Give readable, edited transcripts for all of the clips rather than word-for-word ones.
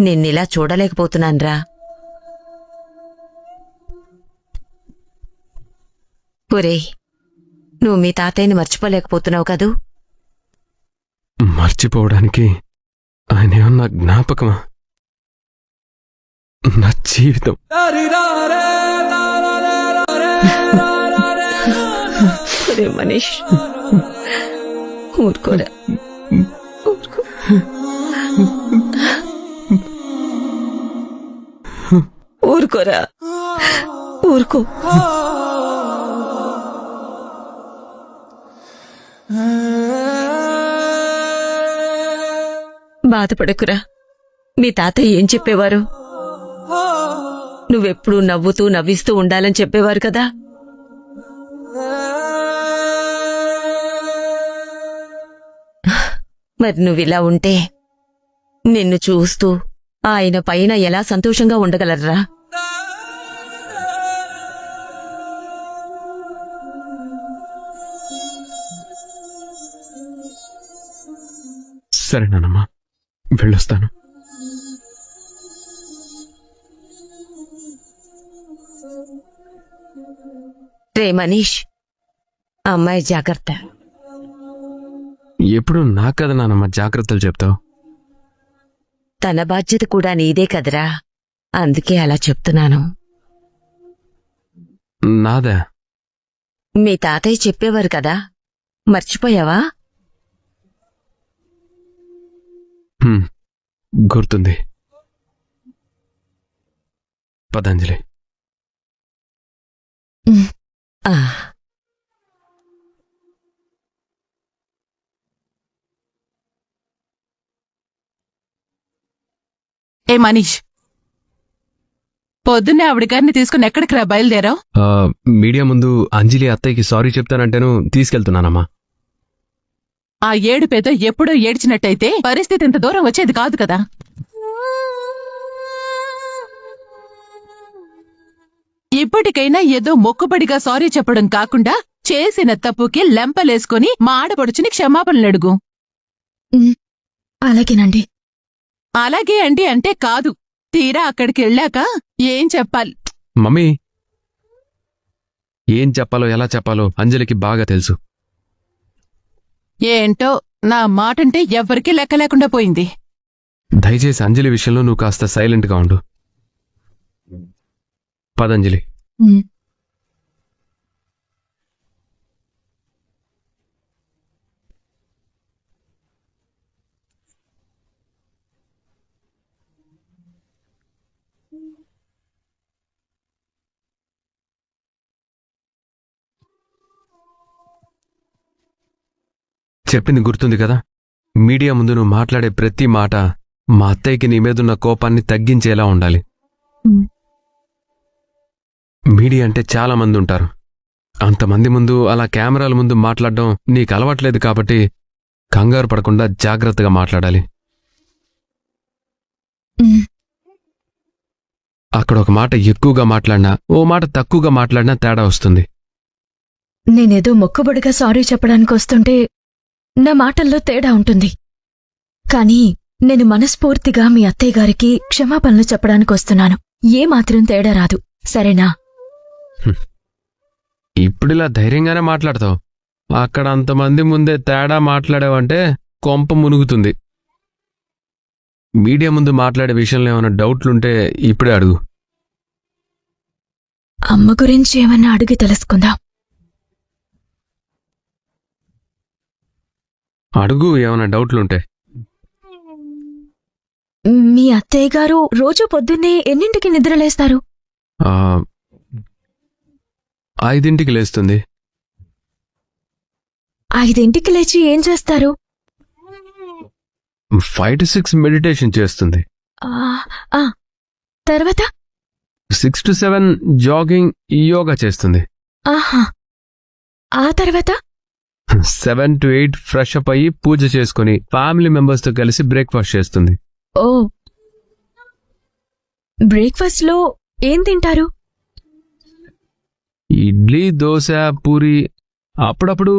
నిన్నిలా చూడలేకపోతున్నాన్రా. ఒరేయ్, నువ్వు మీ తాతయ్యని మర్చిపోలేకపోతున్నావు కదూ? మర్చిపోవడానికి ఆయన ఏమన్నా జ్ఞాపకమా? నా జీవితం. ఒరే మనీష్, ఊరుకోరా, ఊరుకో. ఊరుకోరా, ఊరుకో. బాధపడకురా. మీ తాతయ్య ఏం చెప్పేవారు? నువ్వెప్పుడూ నవ్వుతూ నవ్విస్తూ ఉండాలని చెప్పేవారు కదా. మరి నువ్విలా ఉంటే నిన్ను చూస్తూ ఆయన పైన ఎలా సంతోషంగా ఉండగలరా? సరే నానమ్మా, వెళ్ళొస్తాను. రే మనీష్, అమ్మాయి జాగ్రత్త. ఎప్పుడు నా కదా నానమ్మ జాగ్రత్తలు చెప్తావు? తన బాధ్యత కూడా నీదే కదరా, అందుకే అలా చెప్తున్నాను. నాదా? మీ తాతయ్య చెప్పేవారు కదా, మర్చిపోయావా? గుర్తుంది. పతంజలి. ఏ మనీష్, పొద్దున్నే ఆవిడ గారిని తీసుకుని ఎక్కడికి రా బయలుదేరావు? మీడియా ముందు అంజలి అత్తయ్యకి సారీ చెప్తానంటేను తీసుకెళ్తున్నానమ్మా. ఆ ఏడుపేదో ఎప్పుడో ఏడ్చినట్టయితే పరిస్థితి ఇంత దూరం వచ్చేది కాదు కదా. ఇప్పటికైనా ఏదో మొక్కుబడిగా సారీ చెప్పడం కాకుండా చేసిన తప్పుకి లెంపలేసుకుని మా ఆడపడుచుని క్షమాపణలడుగు. అలాగేనండి. అలాగే అండి అంటే కాదు, తీరా అక్కడికి వెళ్ళాక ఏం చెప్పాలి? మమ్మీ, ఏం చెప్పాలో ఎలా చెప్పాలో అంజలికి బాగా తెలుసు. ఏంటో నా మాటంటే ఎవ్వరికీ లెక్క లేకుండా పోయింది. దయచేసి అంజలి విషయంలో నువ్వు కాస్త సైలెంట్గా ఉండు. పదంజలి. చెప్పింది గుర్తుంది కదా? మీడియా ముందు నువ్వు మాట్లాడే ప్రతి మాట మా అత్తయ్యకి నీ మీదున్న కోపాన్ని తగ్గించేలా ఉండాలి. మీడియా అంటే చాలా మంది ఉంటారు. అంతమంది ముందు అలా కెమెరాల ముందు మాట్లాడడం నీకు అలవాట్లేదు కాబట్టి కంగారు పడకుండా జాగ్రత్తగా మాట్లాడాలి. అక్కడ ఒక మాట ఎక్కువగా మాట్లాడినా, ఓ మాట తక్కువగా మాట్లాడినా తేడా వస్తుంది. నేనేదో మొక్కుబడిగా సారీ చెప్పడానికి వస్తుంటే నా మాటల్లో తేడా ఉంటుంది. కానీ నేను మనస్ఫూర్తిగా మీ అత్తయ్య గారికి క్షమాపణలు చెప్పడానికి వస్తున్నాను. ఏమాత్రం తేడా రాదు, సరేనా? ఇప్పుడిలా ధైర్యంగానే మాట్లాడతావు. అక్కడ అంతమంది ముందే తేడా మాట్లాడావంటే కొంప మునుగుతుంది. మీడియా ముందు మాట్లాడే విషయంలో ఏమైనా డౌట్లుంటే ఇప్పుడే అడుగు. అమ్మ గురించి ఏమన్నా అడిగి తెలుసుకుందాం. అడుగు, ఏమైనా డౌట్లుంటే. మీ అత్తయ్య గారు రోజు పొద్దున్నే ఎన్నింటికి నిద్రలేస్తారు? 5ంటికి లేస్తుంది. 5ంటికి లేచి ఏం చేస్తారు? 5 to 6 మెడిటేషన్ చేస్తుంది. తర్వాత 6 to 7 జాగింగ్, యోగా చేస్తుంది. ఆహా, ఆ తర్వాత 7 to 8 ఫ్రెష్ అప్ అయ్యి పూజ చేసుకుని ఫ్యామిలీ మెంబర్స్ తో కలిసి బ్రేక్ఫాస్ట్ చేస్తుంది. ఓ, బ్రేక్ఫాస్ట్ లో ఏం తింటారు? ఇడ్లీ, దోశ, పూరి, అప్పుడప్పుడు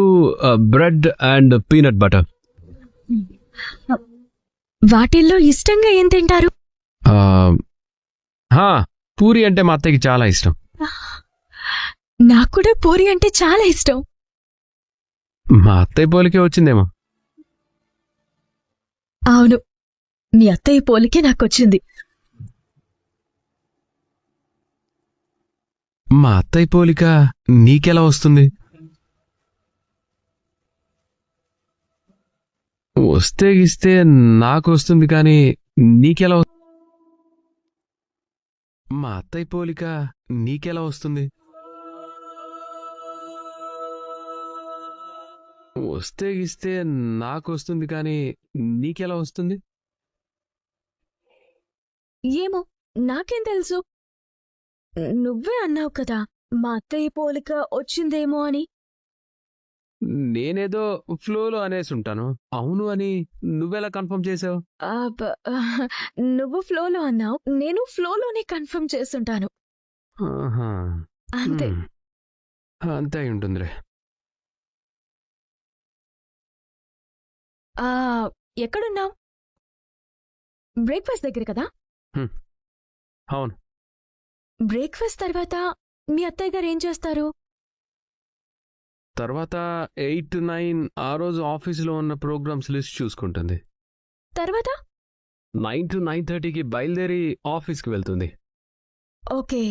బ్రెడ్ అండ్ పీనట్ బటర్. వాటిల్లో ఇష్టంగా ఏం తింటారు? ఆ, హా, పూరి అంటే మా అత్తయ్యకి చాలా ఇష్టం. నాకు కూడా పూరి అంటే చాలా ఇష్టం. మా అత్తయ్య పోలికే వచ్చిందేమో. అవును, మీ అత్తయ్య పోలికే నాకొచ్చింది. మా అత్తయ్య పోలిక నీకెలా వస్తుంది? వస్తే ఇస్తే నాకు వస్తుంది కానీ నీకెలా మా అత్తయ్య పోలిక నీకెలా వస్తుంది? వస్తే ఇస్తే నాకు వస్తుంది కానీ నీకెలా వస్తుంది? ఏమో, నాకేం తెలుసు? నువ్వే అన్నావు కదా మా అత్తయ్య పోలిక వచ్చిందేమో అని. నేనేదో ఫ్లోలో అనేసి ఉంటాను. అవును అని నువ్వెలా కన్ఫర్మ్ చేసావు? నువ్వు ఫ్లోలో అన్నావు, నేను ఫ్లోలోనే కన్ఫర్మ్ చేస్తుంటాను. ఆహా. అంతే. అంతే అయి ఉంటుందిలే. ఆ, ఎక్కడున్నావు? బ్రేక్ఫాస్ట్ దగ్గర కదా? అవును. బ్రేక్ఫాస్ట్ తర్వాత మీ అత్తయ్య గారు ఏం చేస్తారు? తర్వాత 8 to 9 ఆ రోజు ఆఫీసులో ఉన్న ప్రోగ్రామ్స్ లిస్ట్ చూసుకుంటుంది. తర్వాత 9 to 9:30కి బయలుదేరి ఆఫీస్కి వెళ్తుంది. ఓకే.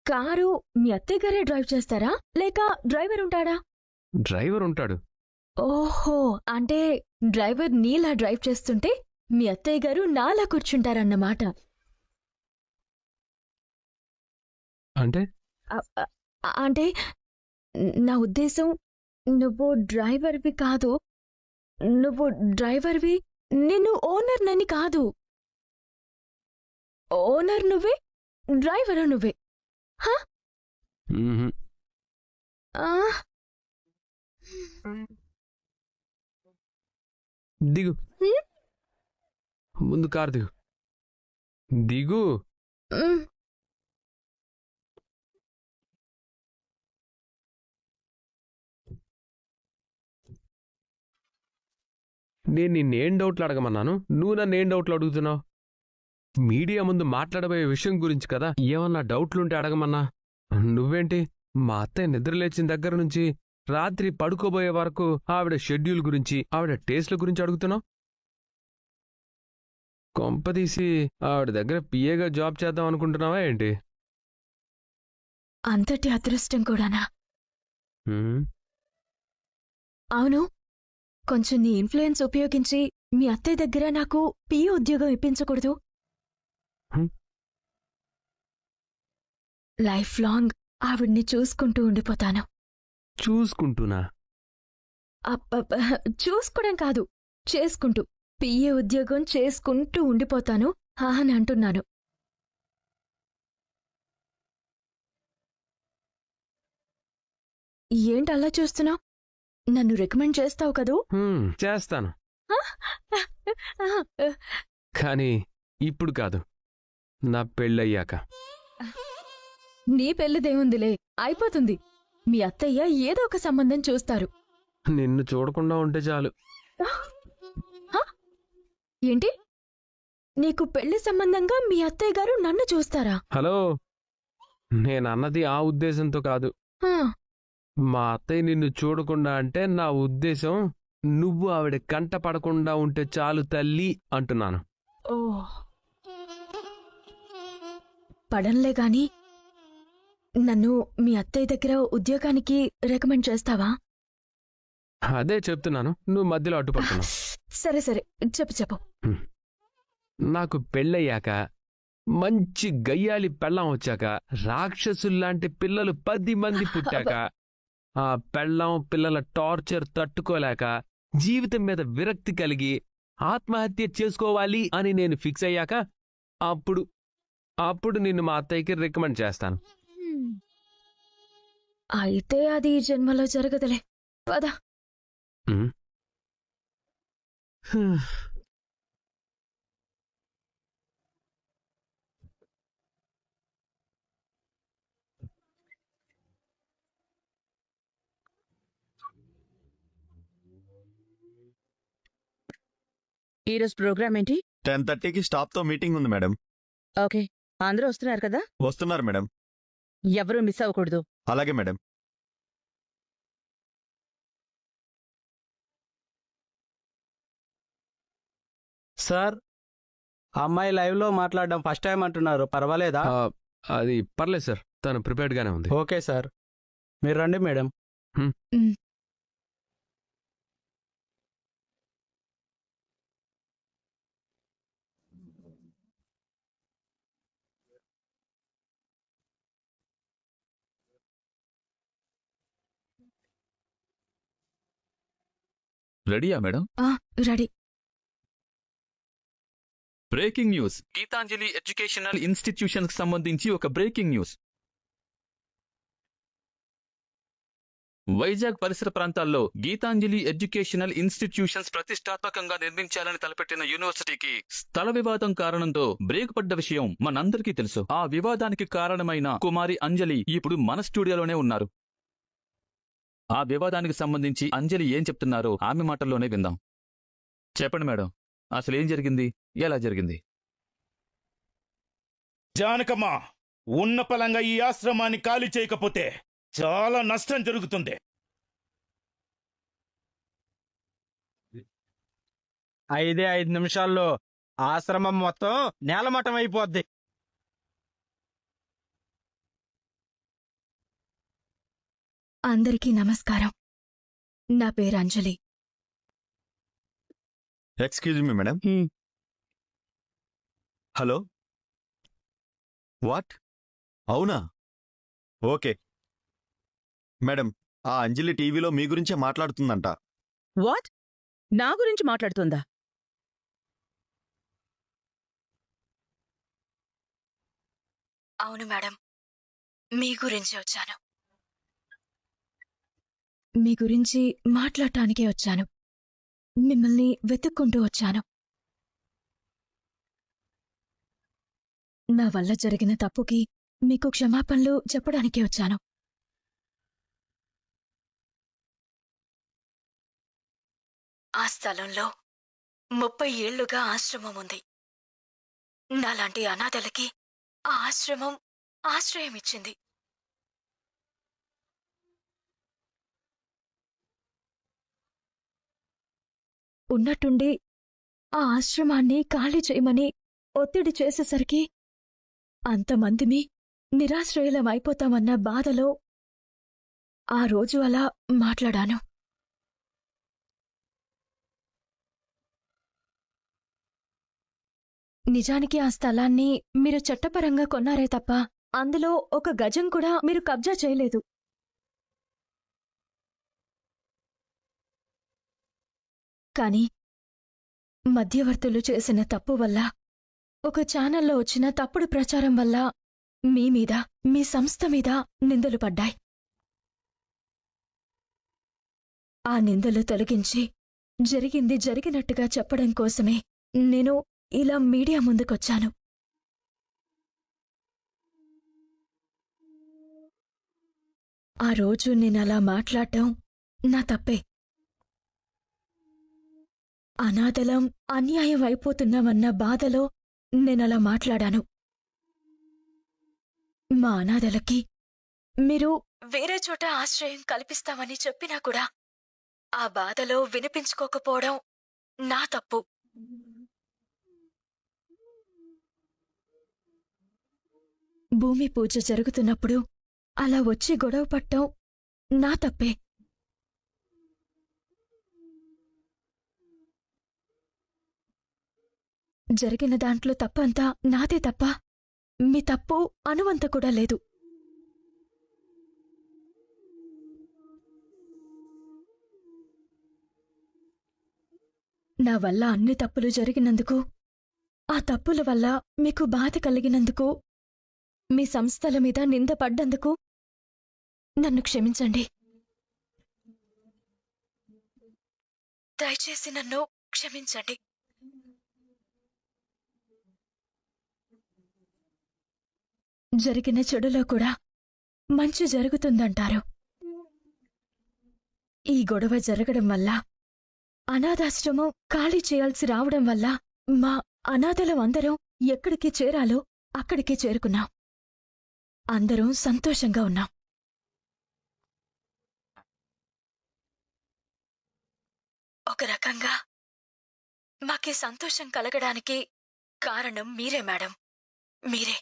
కారు మీ అత్తయ్య గారే డ్రైవ్ చేస్తారా లేక డ్రైవర్ ఉంటాడా? డ్రైవర్ ఉంటాడు. ఓహో, అంటే డ్రైవర్ నీలా డ్రైవ్ చేస్తుంటే మీ అత్తయ్య గారు నాలా కూర్చుంటారన్నమాట. అంటే అ- అ- అంటే నా ఉద్దేశం, నువ్వు డ్రైవర్వి కాదు. నువ్వు డ్రైవర్వి, నిన్ను ఓనర్ నని కాదు. ఓనర్ నువ్వే, డ్రైవరు నువ్వే. మ్మ్హ్. ఆ, దిగు. హ్మ్? ముందు కారు దిగు. దిగు. మ్, నేను నిన్నేం డౌట్లు అడగమన్నాను, నువ్వు నన్ను ఏం డౌట్లు అడుగుతున్నావు? మీడియా ముందు మాట్లాడబోయే విషయం గురించి కదా. ఏమన్నా డౌట్లుంటే అడగమన్నా. నువ్వేంటి మా అత్తయ్య నిద్రలేచిన దగ్గర నుంచి రాత్రి పడుకోబోయే వరకు ఆవిడ షెడ్యూల్ గురించి, ఆవిడ టేస్ట్ల గురించి అడుగుతున్నావు? కొంపదీసి ఆవిడ దగ్గర పిఏగా జాబ్ చేద్దాం అనుకుంటున్నావా ఏంటి? అంతటి అదృష్టం కూడానా? హ్మ్? అవును, కొంచెం నీ ఇన్ఫ్లుయెన్స్ ఉపయోగించి మీ అత్తయ్య దగ్గర నాకు పిఏ ఉద్యోగం ఇప్పించకూడదు? హ్మ్? లైఫ్ లాంగ్ ఆవిడ్ని చూసుకుంటూ ఉండిపోతాను. చూసుకుంటున్నా? అబ్బబ్బ, చూసుకోవడం కాదు, చేసుకుంటూ. పిఏ ఉద్యోగం చేసుకుంటూ ఉండిపోతాను అని అంటున్నాను. ఏంటలా చూస్తున్నావు? నన్ను రికమెండ్ చేస్తావు కదూ? చేస్తాను, కానీ ఇప్పుడు కాదు, నా పెళ్ళయ్యాక. నీ పెళ్ళిదేముందిలే, అయిపోతుంది. మీ అత్తయ్య ఏదో ఒక సంబంధం చూస్తారు. నిన్ను చూడకుండా ఉంటే చాలు. హ? ఏంటి? నీకు పెళ్లి సంబంధంగా మీ అత్తయ్య గారు నన్ను చూస్తారా? హలో, నేనన్నది ఆ ఉద్దేశంతో కాదు. హ, మా అత్తయ్య నిన్ను చూడకుండా అంటే నా ఉద్దేశం, నువ్వు ఆవిడ కంట పడకుండా ఉంటే చాలు తల్లి అంటున్నాను. ఓ, పడంలే గాని నన్ను మీ అత్తయ్య దగ్గర ఉద్యోగానికి రికమెండ్ చేస్తావా? అదే చెప్తున్నాను, నువ్వు మధ్యలో అడ్డుపడుతున్నావు. సరే సరే, చెప్పు. నాకు పెళ్ళయ్యాక, మంచి గయ్యాలి పెళ్ళాం వచ్చాక, రాక్షసుల్లాంటి పిల్లలు 10 మంది పుట్టాక, ఆ పెళ్ళాం పిల్లల టార్చర్ తట్టుకోలేక జీవితం మీద విరక్తి కలిగి ఆత్మహత్య చేసుకోవాలి అని నేను ఫిక్స్ అయ్యాక, అప్పుడు నిన్ను మా అత్తయ్యకి రికమెండ్ చేస్తాను. అయితే అది ఈ జన్మలో జరగదులే. పద. ఉమ్. ఈరోజు ప్రోగ్రామ్ ఏంటి? 10:30కి స్టాఫ్తో మీటింగ్ ఉంది మేడం. ఓకే, అందరూ వస్తున్నారు కదా? వస్తున్నారు మేడం. ఎవరూ మిస్ అవ్వకూడదు. అలాగే మేడం. సార్, అమ్మాయి లైవ్ లో మాట్లాడడం ఫస్ట్ టైం అంటున్నారు, పర్వాలేదా? అది పర్లేదు సార్, తను ప్రిపేర్డ్ గానే ఉంది. ఓకే సార్, మీరు రండి మేడం. రెడీయా madam? Ready. Breaking news. Geetanjali educational institution కి సంబంధించి ఒక బ్రేకింగ్ న్యూస్. వైజాగ్ పరిసర ప్రాంతాల్లో గీతాంజలి ఎడ్యుకేషనల్ ఇన్స్టిట్యూషన్స్ ప్రతిష్టాత్మకంగా నిర్మించాలని తలపెట్టిన యూనివర్సిటీకి స్థల వివాదం కారణంతో బ్రేక్ పడ్డ విషయం మనందరికీ తెలుసు. ఆ వివాదానికి కారణమైన కుమారి అంజలి ఇప్పుడు మన స్టూడియోలోనే ఉన్నారు. ఆ వివాదానికి సంబంధించి అంజలి ఏం చెప్తున్నారో ఆమె మాటల్లోనే విందాం. చెప్పండి మేడం, అసలు ఏం జరిగింది, ఎలా జరిగింది? జానకమ్మ, ఉన్న పలంగా ఈ ఆశ్రమాన్ని ఖాళీ చేయకపోతే చాలా నష్టం జరుగుతుంది. 5 నిమిషాల్లో ఆశ్రమం మొత్తం నేలమట్టం అయిపోద్ది. అందరికీ నమస్కారం. నా పేరు Anjali. Excuse me madam. Hello. What? అవునా? ఓకే మేడం, ఆ అంజలి టీవీలో మీ గురించే మాట్లాడుతుందంట. వాట్? నా గురించి మాట్లాడుతుందా? అవును మేడం, మీ గురించి వచ్చాను. మీ గురించి మాట్లాడటానికే వచ్చాను. మిమ్మల్ని వెతుక్కుంటూ వచ్చాను. నా వల్ల జరిగిన తప్పుకి మీకు క్షమాపణలు చెప్పడానికే వచ్చాను. ఆ స్థలంలో 30 ఏళ్లుగా ఆశ్రమం ఉంది. నాలాంటి అనాథలకి ఆ ఆశ్రమం ఆశ్రయం ఇచ్చింది. ఉన్నట్టుండి ఆ ఆశ్రమాన్ని ఖాళీ చేయమని ఒత్తిడి చేసేసరికి అంతమందిని నిరాశ్రయులమైపోతామన్న బాధలో ఆ రోజు అలా మాట్లాడాను. నిజానికి ఆ స్థలాన్ని మీరు చట్టపరంగా కొన్నారే తప్ప అందులో ఒక గజం కూడా మీరు కబ్జా చేయలేదు. కానీ మధ్యవర్తులు చేసిన తప్పు వల్ల, ఒక ఛానల్లో వచ్చిన తప్పుడు ప్రచారం వల్ల మీ మీద, మీ సంస్థ మీద నిందలు పడ్డాయి. ఆ నిందలు తొలగించి జరిగింది జరిగినట్టుగా చెప్పడం కోసమే నేను ఇలా మీడియా ముందుకొచ్చాను. ఆ రోజు నేనలా మాట్లాడటం నా తప్పే. అనాథలం అన్యాయం అయిపోతున్నామన్న బాధలో నేనలా మాట్లాడాను. మా అనాథలకి మీరు వేరే చోట ఆశ్రయం కల్పిస్తామని చెప్పినా కూడా ఆ బాధలో వినిపించుకోకపోవడం నా తప్పు. భూమి పూజ జరుగుతున్నప్పుడు అలా వచ్చి గొడవ పట్టం నా తప్పే. జరిగిన దాంట్లో తప్పంతా నాదే తప్ప మీ తప్పు అనువంత కూడా లేదు. నా వల్ల అన్ని తప్పులు జరిగినందుకు, ఆ తప్పుల వల్ల మీకు బాధ కలిగినందుకు, మీ సంస్థల మీద నింద పడ్డందుకు నన్ను క్షమించండి. దయచేసి నన్ను క్షమించండి. జరిగిన చెడులో కూడా మంచి జరుగుతుందంటారు. ఈ గొడవ జరగడం వల్ల, అనాథాశ్రమం ఖాళీ చేయాల్సి రావడం వల్ల మా అనాథలం అందరం ఎక్కడికి చేరాలో అక్కడికి చేరుకున్నాం. అందరం సంతోషంగా ఉన్నాం. ఒక రకంగా మాకీ సంతోషం కలగడానికి కారణం మీరే మేడం, మీరే.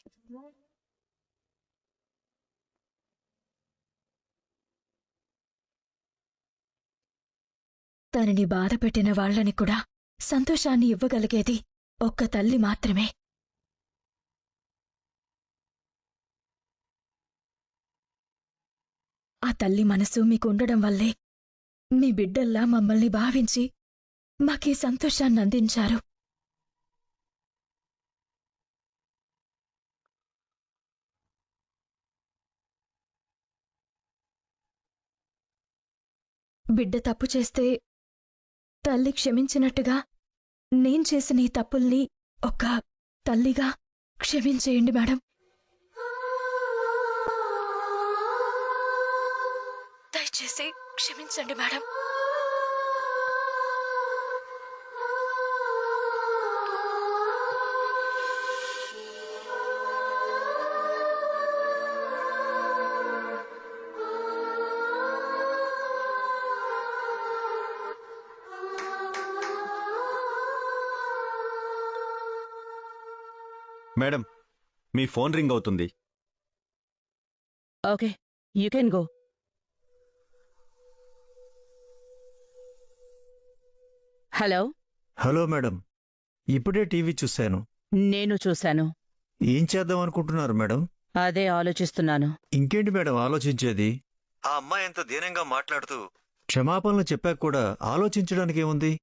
తనని బాధపెట్టిన వాళ్ళని కూడా సంతోషాన్ని ఇవ్వగలిగేది ఒక్క తల్లి మాత్రమే. ఆ తల్లి మనసు మీకుండడం వల్లే మీ బిడ్డల్లా మమ్మల్ని భావించి మాకీ సంతోషాన్ని అందించారు. బిడ్డ తప్పు చేస్తే తల్లి క్షమించినట్టుగా నేను చేసిన ఈ తప్పుల్ని ఒక తల్లిగా క్షమించేయండి మేడం. దయచేసి క్షమించండి మేడం. మేడం, మీ ఫోన్ రింగ్ అవుతుంది. Okay, you can go. Hello. Hello madam, ఇప్పుడే టీవీ చూశాను. నేను చూశాను. ఏం చేద్దాం అనుకుంటున్నారు మేడం? అదే ఆలోచిస్తున్నాను. ఇంకేంటి మేడం ఆలోచించేది? ఆ అమ్మాయి ఎంత దీనంగా మాట్లాడుతూ క్షమాపణలు చెప్పాక కూడా ఆలోచించడానికి ఏముంది?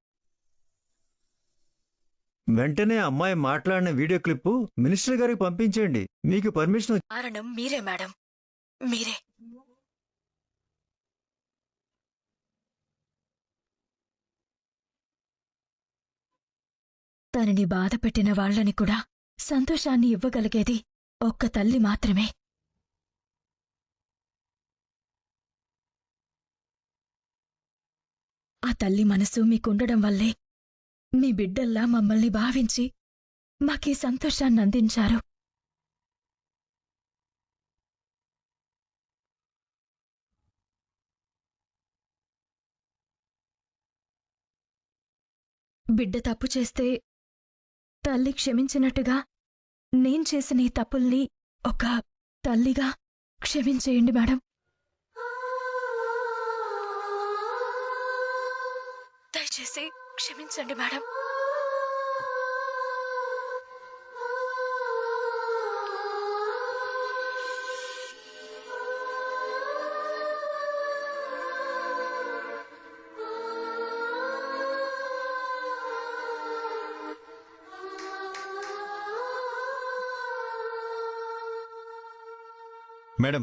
వెంటనే అమ్మాయి మాట్లాడిన వీడియో క్లిప్పు మినిస్టర్ గారికి పంపించేయండి. మీకు పర్మిషన్ కారణం మీరే మేడం, మీరే. తనని బాధపెట్టిన వాళ్ళని కూడా సంతోషాన్ని ఇవ్వగలిగేది ఒక్క తల్లి మాత్రమే. ఆ తల్లి మనసు మీకుండడం వల్లే మీ బిడ్డల్లా మమ్మల్ని భావించి మాకీ సంతోషాన్ని అందించారు. బిడ్డ తప్పు చేస్తే తల్లి క్షమించినట్టుగా నేను చేసిన ఈ తప్పుల్ని ఒక తల్లిగా క్షమించేయండి మేడం. దయచేసి క్షమించండి మేడం. మేడం,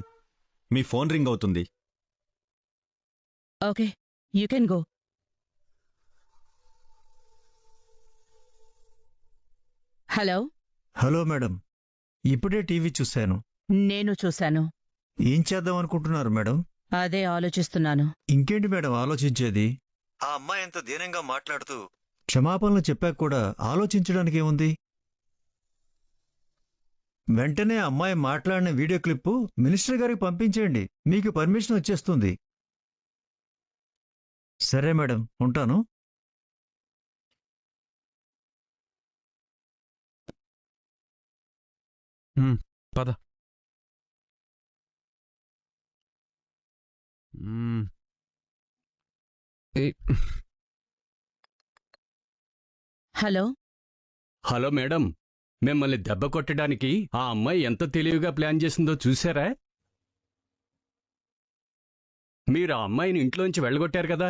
మీ ఫోన్ రింగ్ అవుతుంది. Okay, you can go. Hello. Hello madam, ఇప్పుడే టీవీ చూశాను. నేను చూశాను. ఏం చేద్దాం అనుకుంటున్నారు మేడం? అదే ఆలోచిస్తున్నాను. ఇంకేంటి మేడం ఆలోచించేది? ఆ అమ్మాయి ఎంత దీనంగా మాట్లాడుతూ క్షమాపణలు చెప్పాక కూడా ఆలోచించడానికి ఏముంది? వెంటనే అమ్మాయి మాట్లాడిన వీడియో క్లిప్పు మినిస్టర్ గారికి పంపించేయండి. మీకు పర్మిషన్ వచ్చేస్తుంది. సరే మేడం, ఉంటాను. పద. హలో. హలో మేడం, మిమ్మల్ని దెబ్బ కొట్టడానికి ఆ అమ్మాయి ఎంత తెలివిగా ప్లాన్ చేసిందో చూసారా? మీరు ఆ అమ్మాయిని ఇంట్లోంచి వెళ్ళగొట్టారు కదా.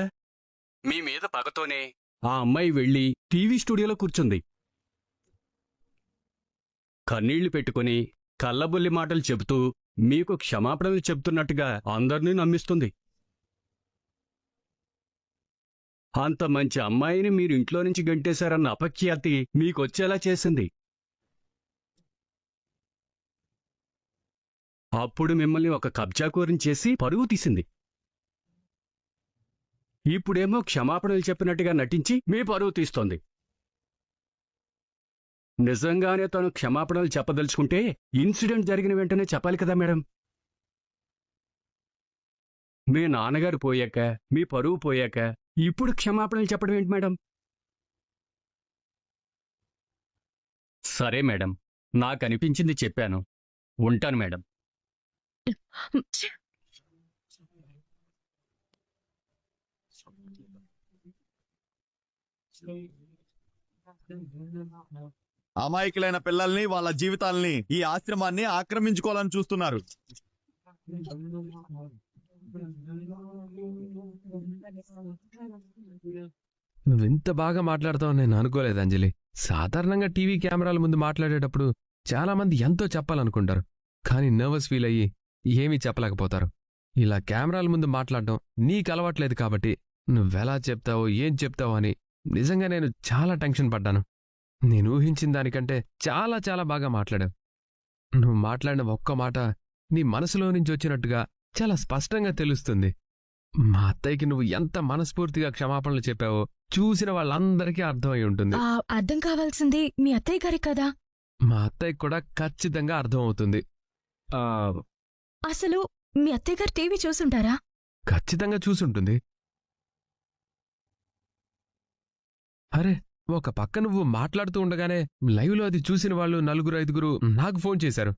మీ మీద పగతోనే ఆ అమ్మాయి వెళ్ళి టీవీ స్టూడియోలో కూర్చుంది. కన్నీళ్లు పెట్టుకుని కళ్ళబొల్లి మాటలు చెబుతూ మీకు క్షమాపణలు చెబుతున్నట్టుగా అందర్నీ నమ్మిస్తుంది. అంత మంచి అమ్మాయిని మీరు ఇంట్లో నుంచి గంటేశారన్న అపఖ్యాతి మీకొచ్చేలా చేసింది. అప్పుడు మిమ్మల్ని ఒక కబ్జాకోరిని చేసి పరువు తీసింది. ఇప్పుడేమో క్షమాపణలు చెప్పినట్టుగా నటించి మీ పరువు తీస్తోంది. నిజంగానే తను క్షమాపణలు చెప్పదలుచుకుంటే ఇన్సిడెంట్ జరిగిన వెంటనే చెప్పాలి కదా మేడం. మీ నాన్నగారు పోయాక, మీ పరువు పోయాక ఇప్పుడు క్షమాపణలు చెప్పడం ఏంటి మేడం? సరే మేడం, నాకు అనిపించింది చెప్పాను. ఉంటాను మేడం. అమాయకులైన పిల్లల్ని వాళ్ళ జీవితాల్ని ఈ ఆశ్రమాన్ని ఆక్రమించుకోవాలని చూస్తున్నారు. నువ్వింత బాగా మాట్లాడతావు నేను అనుకోలేదు అంజలి. సాధారణంగా టీవీ కెమెరాల ముందు మాట్లాడేటప్పుడు చాలా మంది ఎంతో చెప్పాలనుకుంటారు, కానీ నర్వస్ ఫీల్ అయ్యి ఏమీ చెప్పలేకపోతారు. ఇలా కెమెరాల ముందు మాట్లాడడం నీకు అలవాట్లేదు కాబట్టి నువ్వెలా చెప్తావో ఏం చెప్తావో అని నిజంగా నేను చాలా టెన్షన్ పడ్డాను. నేను ఊహించిన దానికంటే చాలా చాలా బాగా మాట్లాడావు. నువ్వు మాట్లాడిన ఒక్క మాట నీ మనసులో నుంచి వచ్చినట్టుగా చాలా స్పష్టంగా తెలుస్తుంది. మా అత్తయ్యకి నువ్వు ఎంత మనస్ఫూర్తిగా క్షమాపణలు చెప్పావో చూసిన వాళ్ళందరికీ అర్థమై ఉంటుంది. అర్థం కావాల్సింది మీ అత్తయ్య గారి కదా. మా అత్తయ్యకి కూడా ఖచ్చితంగా అర్థం అవుతుంది. అసలు మీ అత్తయ్య గారు టీవీ చూసుంటారా? ఖచ్చితంగా చూసుంటుంది. అరే, ఒక పక్క నువ్వు మాట్లాడుతూ ఉండగానే లైవ్లో అది చూసిన వాళ్ళు 4-5 నాకు ఫోన్ చేశారు.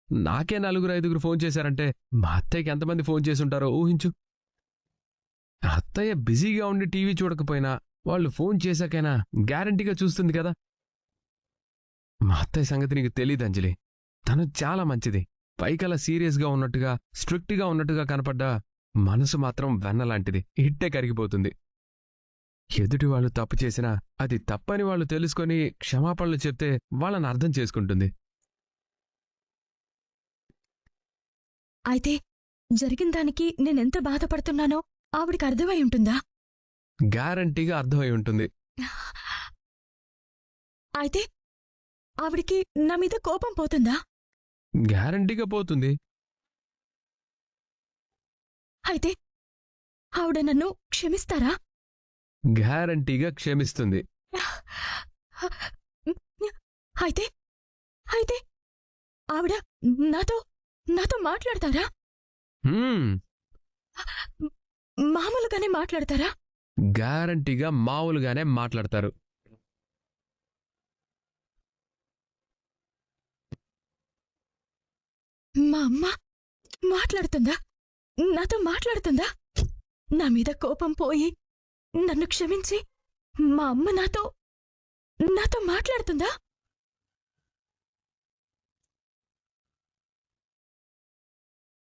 నాకే 4-5 ఫోన్ చేశారంటే మా అత్తయ్యకి ఎంతమంది ఫోన్ చేసుంటారో ఊహించు. అత్తయ్య బిజీగా ఉండి టీవీ చూడకపోయినా వాళ్ళు ఫోన్ చేశాకైనా గ్యారంటీగా చూస్తుంది కదా. మా అత్తయ్య సంగతి నీకు తెలీదు అంజలి. తను చాలా మంచిది. పైకలా సీరియస్గా ఉన్నట్టుగా స్ట్రిక్ట్గా ఉన్నట్టుగా కనపడ్డా మనసు మాత్రం వెన్నలాంటిది, ఇట్టే కరిగిపోతుంది. ఎదుటి వాళ్ళు తప్పు చేసినా అది తప్పని వాళ్ళు తెలుసుకొని క్షమాపణలు చెప్తే వాళ్ళని అర్థం చేసుకుంటుంది. అయితే జరిగిన దానికి నేనెంత బాధపడుతున్నానో ఆవిడికి అర్థమై ఉంటుందా? గ్యారంటీగా అర్థమై ఉంటుంది. అయితే ఆవిడికి నా మీద కోపం పోతుందా? గ్యారంటీగా పోతుంది. అయితే ఆవిడ నన్ను క్షమిస్తారా? గ్యారంటీగా క్షమిస్తుంది. అయితే అయితే ఆవిడ నాతో నాతో మాట్లాడతారా? మామూలుగానే మాట్లాడతారా? గ్యారంటీగా మామూలుగానే మాట్లాడతారు. మా అమ్మ మాట్లాడుతుందా? నాతో మాట్లాడుతుందా? నా మీద కోపం పోయి నన్ను క్షమించి మా అమ్మ నాతో మాట్లాడుతుందా?